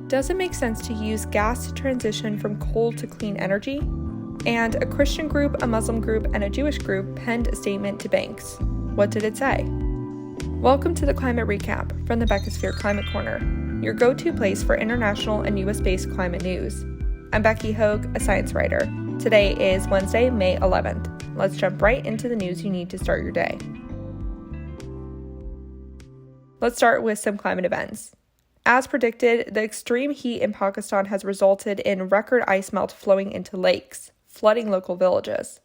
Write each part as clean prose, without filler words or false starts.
Does it make sense to use gas to transition from coal to clean energy? And a Christian group, a Muslim group, and a Jewish group penned a statement to banks. What did it say? Welcome to the Climate Recap from the Beckisphere Climate Corner, your go-to place for international and US-based climate news. I'm Becky Hogue, a science writer. Today is Wednesday, May 11th. Let's jump right into the news you need to start your day. Let's start with some climate events. As predicted, the extreme heat in Pakistan has resulted in record ice melt flowing into lakes, flooding local villages.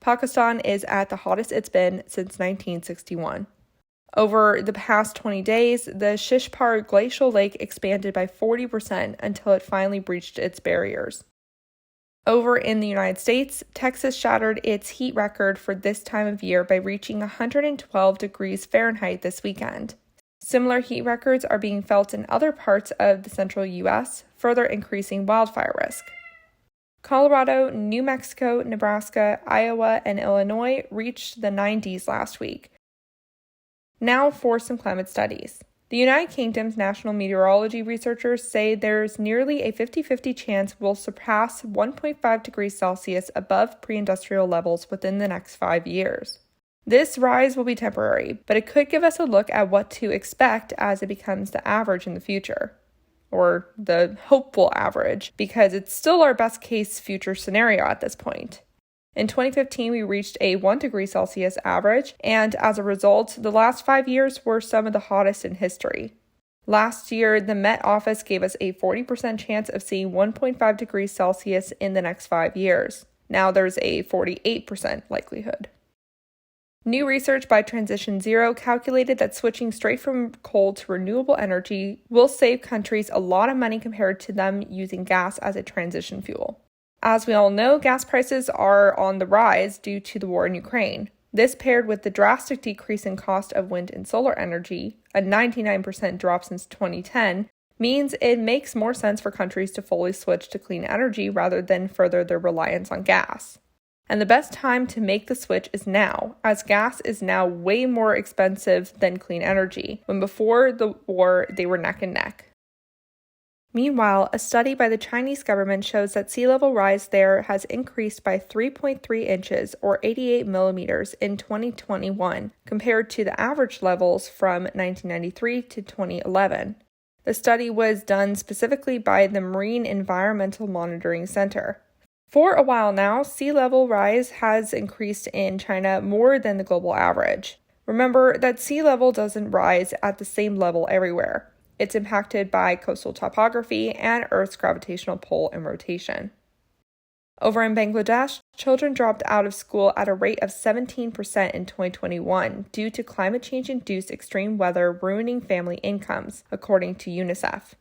Pakistan is at the hottest it's been since 1961. Over the past 20 days, the Shishpar glacial lake expanded by 40% until it finally breached its barriers. Over in the United States, Texas shattered its heat record for this time of year by reaching 112 degrees Fahrenheit this weekend. Similar heat records are being felt in other parts of the central U.S., further increasing wildfire risk. Colorado, New Mexico, Nebraska, Iowa, and Illinois reached the 90s last week. Now for some climate studies. The United Kingdom's national meteorology researchers say there's nearly a 50-50 chance we'll surpass 1.5 degrees Celsius above pre-industrial levels within the next 5 years. This rise will be temporary, but it could give us a look at what to expect as it becomes the average in the future. Or the hopeful average, because it's still our best case future scenario at this point. In 2015, we reached a 1 degree Celsius average, and as a result, the last 5 years were some of the hottest in history. Last year, the Met Office gave us a 40% chance of seeing 1.5 degrees Celsius in the next 5 years. Now there's a 48% likelihood. New research by Transition Zero calculated that switching straight from coal to renewable energy will save countries a lot of money compared to them using gas as a transition fuel. As we all know, gas prices are on the rise due to the war in Ukraine. This paired with the drastic decrease in cost of wind and solar energy, a 99% drop since 2010, means it makes more sense for countries to fully switch to clean energy rather than further their reliance on gas. And the best time to make the switch is now, as gas is now way more expensive than clean energy, when before the war they were neck and neck. Meanwhile, a study by the Chinese government shows that sea level rise there has increased by 3.3 inches or 88 millimeters in 2021, compared to the average levels from 1993 to 2011. The study was done specifically by the Marine Environmental Monitoring Center. For a while now, sea level rise has increased in China more than the global average. Remember that sea level doesn't rise at the same level everywhere. It's impacted by coastal topography and Earth's gravitational pull and rotation. Over in Bangladesh, children dropped out of school at a rate of 17% in 2021 due to climate change-induced extreme weather ruining family incomes, according to UNICEF.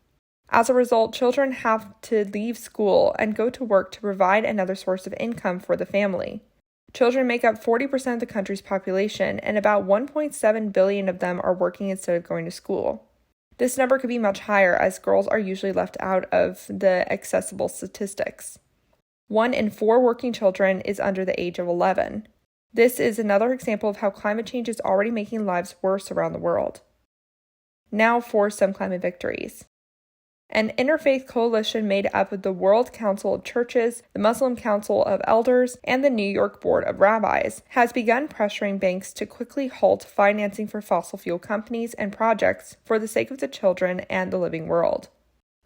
As a result, children have to leave school and go to work to provide another source of income for the family. Children make up 40% of the country's population, and about 1.7 billion of them are working instead of going to school. This number could be much higher, as girls are usually left out of the accessible statistics. 1 in 4 working children is under the age of 11. This is another example of how climate change is already making lives worse around the world. Now for some climate victories. An interfaith coalition made up of the World Council of Churches, the Muslim Council of Elders, and the New York Board of Rabbis has begun pressuring banks to quickly halt financing for fossil fuel companies and projects for the sake of the children and the living world.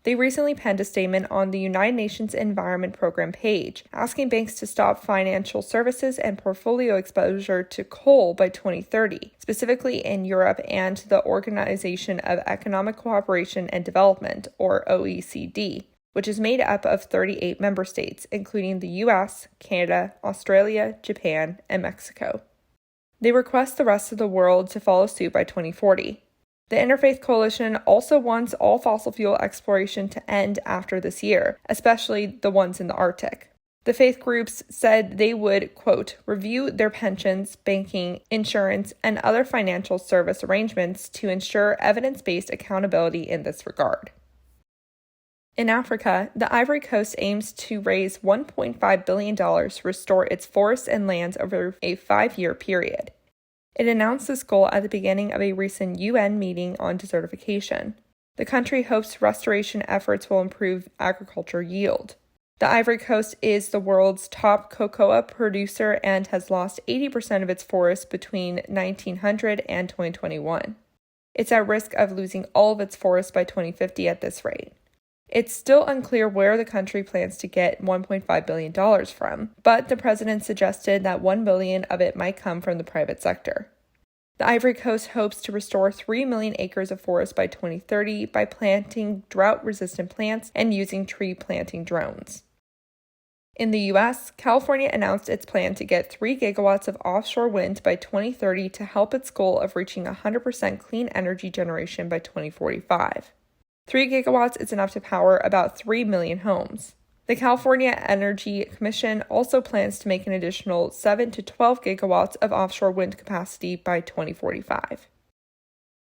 They recently penned a statement on the United Nations Environment Program page, asking banks to stop financial services and portfolio exposure to coal by 2030, specifically in Europe and the Organization of Economic Cooperation and Development, or OECD, which is made up of 38 member states, including the US, Canada, Australia, Japan, and Mexico. They request the rest of the world to follow suit by 2040. The Interfaith Coalition also wants all fossil fuel exploration to end after this year, especially the ones in the Arctic. The faith groups said they would, quote, review their pensions, banking, insurance, and other financial service arrangements to ensure evidence-based accountability in this regard. In Africa, the Ivory Coast aims to raise $1.5 billion to restore its forests and lands over a 5-year period. It announced this goal at the beginning of a recent UN meeting on desertification. The country hopes restoration efforts will improve agriculture yield. The Ivory Coast is the world's top cocoa producer and has lost 80% of its forest between 1900 and 2021. It's at risk of losing all of its forests by 2050 at this rate. It's still unclear where the country plans to get $1.5 billion from, but the president suggested that $1 billion of it might come from the private sector. The Ivory Coast hopes to restore 3 million acres of forest by 2030 by planting drought-resistant plants and using tree planting drones. In the U.S., California announced its plan to get 3 gigawatts of offshore wind by 2030 to help its goal of reaching 100% clean energy generation by 2045. 3 gigawatts is enough to power about 3 million homes. The California Energy Commission also plans to make an additional 7 to 12 gigawatts of offshore wind capacity by 2045.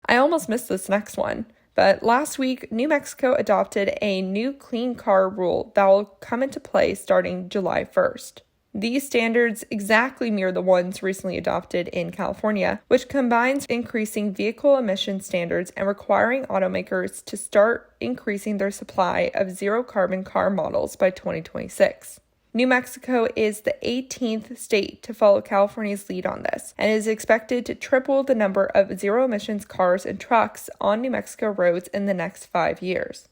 I almost missed this next one, but last week, New Mexico adopted a new clean car rule that will come into play starting July 1st. These standards exactly mirror the ones recently adopted in California, which combines increasing vehicle emission standards and requiring automakers to start increasing their supply of zero-carbon car models by 2026. New Mexico is the 18th state to follow California's lead on this, and is expected to triple the number of zero-emissions cars and trucks on New Mexico roads in the next 5 years.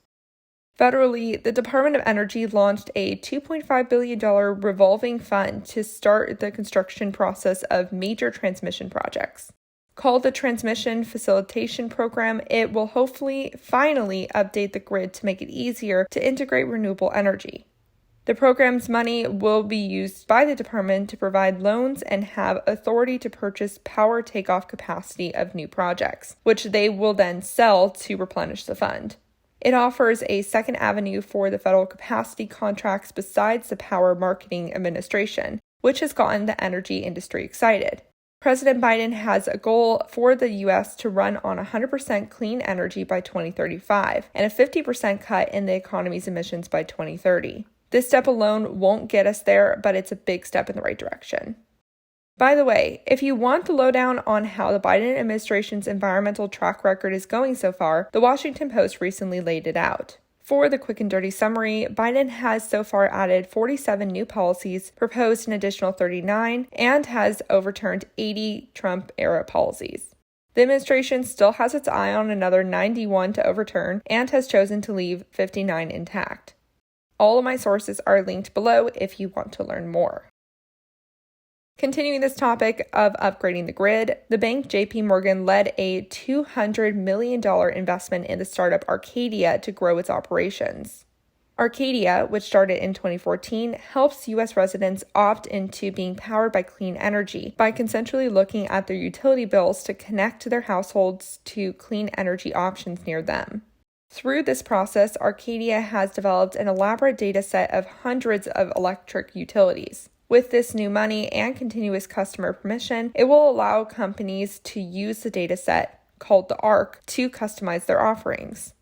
Federally, the Department of Energy launched a $2.5 billion revolving fund to start the construction process of major transmission projects. Called the Transmission Facilitation Program, it will hopefully finally update the grid to make it easier to integrate renewable energy. The program's money will be used by the department to provide loans and have authority to purchase power takeoff capacity of new projects, which they will then sell to replenish the fund. It offers a second avenue for the federal capacity contracts besides the Power Marketing Administration, which has gotten the energy industry excited. President Biden has a goal for the U.S. to run on 100% clean energy by 2035 and a 50% cut in the economy's emissions by 2030. This step alone won't get us there, but it's a big step in the right direction. By the way, if you want the lowdown on how the Biden administration's environmental track record is going so far, the Washington Post recently laid it out. For the quick and dirty summary, Biden has so far added 47 new policies, proposed an additional 39, and has overturned 80 Trump-era policies. The administration still has its eye on another 91 to overturn and has chosen to leave 59 intact. All of my sources are linked below if you want to learn more. Continuing this topic of upgrading the grid, the bank JP Morgan led a $200 million investment in the startup Arcadia to grow its operations. Arcadia, which started in 2014, helps U.S. residents opt into being powered by clean energy by consensually looking at their utility bills to connect their households to clean energy options near them. Through this process, Arcadia has developed an elaborate data set of hundreds of electric utilities. With this new money and continuous customer permission, it will allow companies to use the data set, called the ARC, to customize their offerings.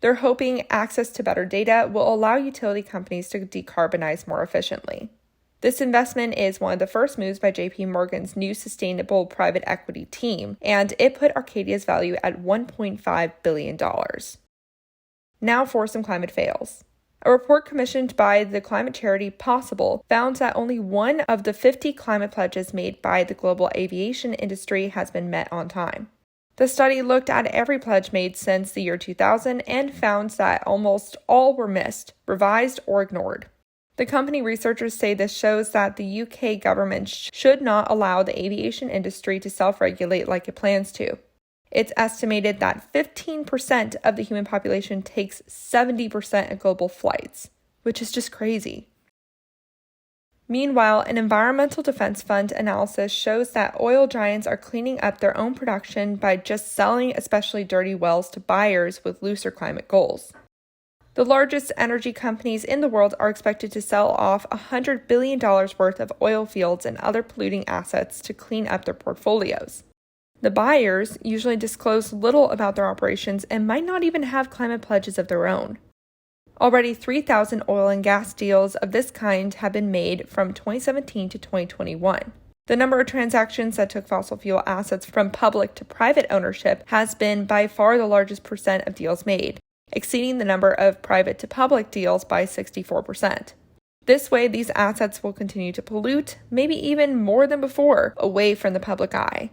They're hoping access to better data will allow utility companies to decarbonize more efficiently. This investment is one of the first moves by JP Morgan's new sustainable private equity team, and it put Arcadia's value at $1.5 billion. Now for some climate fails. A report commissioned by the climate charity Possible found that only one of the 50 climate pledges made by the global aviation industry has been met on time. The study looked at every pledge made since the year 2000 and found that almost all were missed, revised, or ignored. The company researchers say this shows that the UK government should not allow the aviation industry to self-regulate like it plans to. It's estimated that 15% of the human population takes 70% of global flights, which is just crazy. Meanwhile, an environmental defense fund analysis shows that oil giants are cleaning up their own production by just selling especially dirty wells to buyers with looser climate goals. The largest energy companies in the world are expected to sell off $100 billion worth of oil fields and other polluting assets to clean up their portfolios. The buyers usually disclose little about their operations and might not even have climate pledges of their own. Already 3,000 oil and gas deals of this kind have been made from 2017 to 2021. The number of transactions that took fossil fuel assets from public to private ownership has been by far the largest percent of deals made, exceeding the number of private to public deals by 64%. This way, these assets will continue to pollute, maybe even more than before, away from the public eye.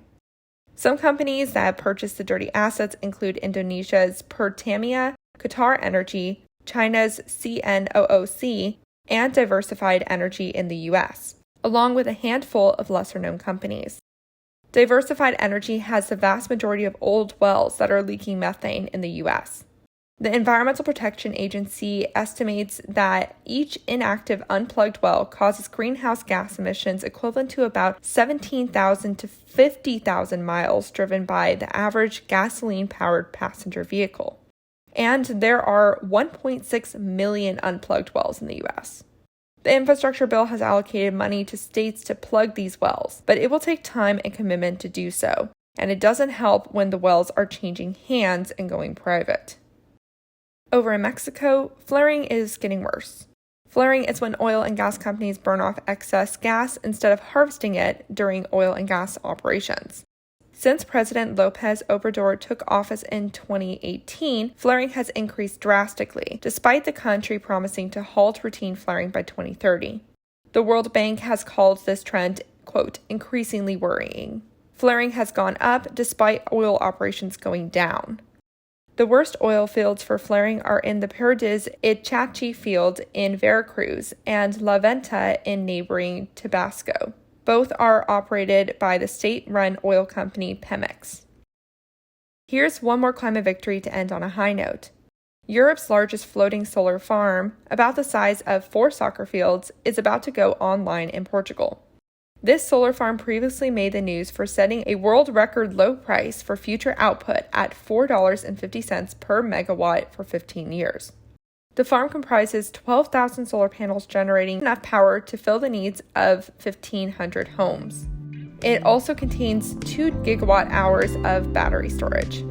Some companies that have purchased the dirty assets include Indonesia's Pertamina, Qatar Energy, China's CNOOC, and Diversified Energy in the U.S., along with a handful of lesser-known companies. Diversified Energy has the vast majority of old wells that are leaking methane in the U.S. The Environmental Protection Agency estimates that each inactive unplugged well causes greenhouse gas emissions equivalent to about 17,000 to 50,000 miles driven by the average gasoline-powered passenger vehicle. And there are 1.6 million unplugged wells in the U.S. The infrastructure bill has allocated money to states to plug these wells, but it will take time and commitment to do so, and it doesn't help when the wells are changing hands and going private. Over in Mexico, flaring is getting worse. Flaring is when oil and gas companies burn off excess gas instead of harvesting it during oil and gas operations. Since President López Obrador took office in 2018, flaring has increased drastically, despite the country promising to halt routine flaring by 2030. The World Bank has called this trend, quote, increasingly worrying. Flaring has gone up despite oil operations going down. The worst oil fields for flaring are in the Paredes Ichachi field in Veracruz and La Venta in neighboring Tabasco. Both are operated by the state-run oil company Pemex. Here's one more climate victory to end on a high note. Europe's largest floating solar farm, about the size of 4 soccer fields, is about to go online in Portugal. This solar farm previously made the news for setting a world record low price for future output at $4.50 per megawatt for 15 years. The farm comprises 12,000 solar panels generating enough power to fill the needs of 1,500 homes. It also contains 2 gigawatt hours of battery storage.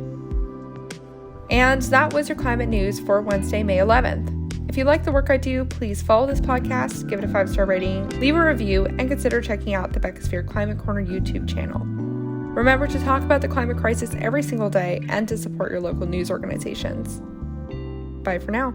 And that was your climate news for Wednesday, May 11th. If you like the work I do, please follow this podcast, give it a 5-star rating, leave a review, and consider checking out the Beckisphere Climate Corner YouTube channel. Remember to talk about the climate crisis every single day and to support your local news organizations. Bye for now.